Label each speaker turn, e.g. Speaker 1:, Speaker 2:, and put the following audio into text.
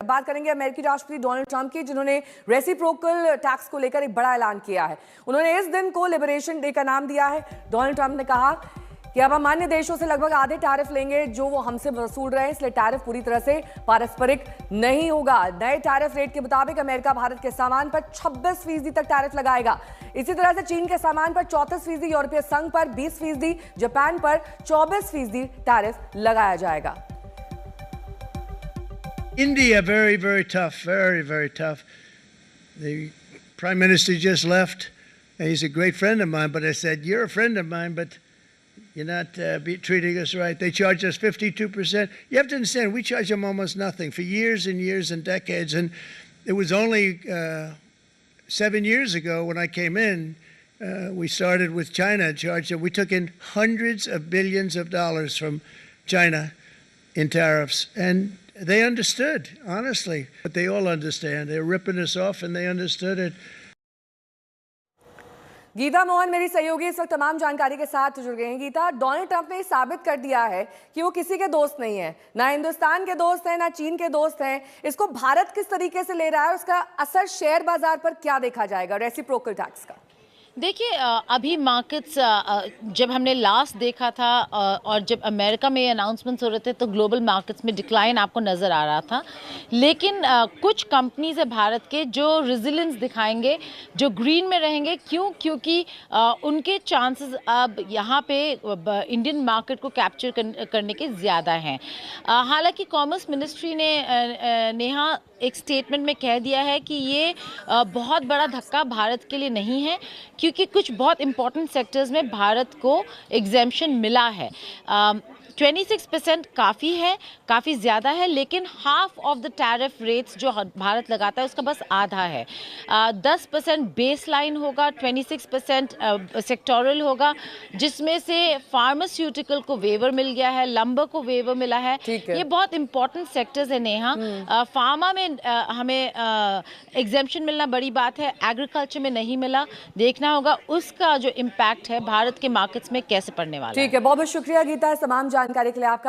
Speaker 1: बात करेंगे अमेरिकी राष्ट्रपति डोनाल्ड ट्रंप की, जिन्होंने रेसिप्रोकल टैक्स को लेकर एक बड़ा ऐलान किया है। उन्होंने इस दिन को लिबरेशन डे का नाम दिया है। डोनाल्ड ट्रंप ने कहा कि अब हम अन्य देशों से लगभग आधे टैरिफ लेंगे जो वो हमसे वसूल रहे हैं, इसलिए टैरिफ पूरी तरह से पारस्परिक नहीं होगा। नए टैरिफ रेट के मुताबिक अमेरिका भारत के सामान पर 26% तक टैरिफ लगाएगा। इसी तरह से चीन के सामान पर 34%, यूरोपीय संघ पर 20%, जापान पर 24% टैरिफ लगाया जाएगा।
Speaker 2: India, very, very tough, very, very tough. The Prime Minister just left. He's a great friend of mine, but I said, you're a friend of mine, but you're not treating us right. They charge us 52%. You have to understand, we charge them almost nothing for years and years and decades. And it was only 7 years ago when I came in, we started with China, charged them. We took in hundreds of billions of dollars from China in tariffs. And they understood, honestly, but they all understand. They're ripping us off and they understood it.
Speaker 1: Gita Mohan मेरी सहयोगी इस वक्त तमाम जानकारी के साथ जुड़ गए हैं। गीता, डोनाल्ड ट्रंप ने साबित कर दिया है कि वो किसी के दोस्त नहीं है, ना हिंदुस्तान के दोस्त हैं, ना चीन के दोस्त हैं। इसको भारत किस तरीके से ले रहा है और उसका असर शेयर बाजार पर क्या देखा जाएगा रेसिप्रोकल टैक्स का?
Speaker 3: देखिए, अभी मार्केट्स जब हमने लास्ट देखा था और जब अमेरिका में अनाउंसमेंट्स हो रहे थे तो ग्लोबल मार्केट्स में डिक्लाइन आपको नज़र आ रहा था। लेकिन कुछ कंपनीज है भारत के जो रेजिलियंस दिखाएंगे, जो ग्रीन में रहेंगे। क्योंकि उनके चांसेस अब यहाँ पे इंडियन मार्केट को कैप्चर करने के ज़्यादा हैं। हालांकि कॉमर्स मिनिस्ट्री ने नेहा एक स्टेटमेंट में कह दिया है कि ये बहुत बड़ा धक्का भारत के लिए नहीं है, क्योंकि कुछ बहुत इंपॉर्टेंट सेक्टर्स में भारत को एग्जेम्पशन मिला है। 26% काफ़ी है, काफ़ी ज़्यादा है, लेकिन half of the tariff rates जो भारत लगाता है उसका बस आधा है। 10% बेस लाइन होगा, 26% सेक्टोरल होगा, जिसमें से फार्मास्यूटिकल को वेवर मिल गया है, लंबर को वेवर मिला है। ये बहुत इंपॉर्टेंट सेक्टर्स है नेहा। फार्मा में हमें एग्जेम्पशन मिलना बड़ी बात है, एग्रीकल्चर में नहीं मिला। देखना होगा उसका जो इम्पैक्ट है भारत के मार्केट्स में कैसे पड़ने वाला है।
Speaker 1: ठीक है, बहुत बहुत शुक्रिया गीता, तमाम जानकारी के लिए आपका।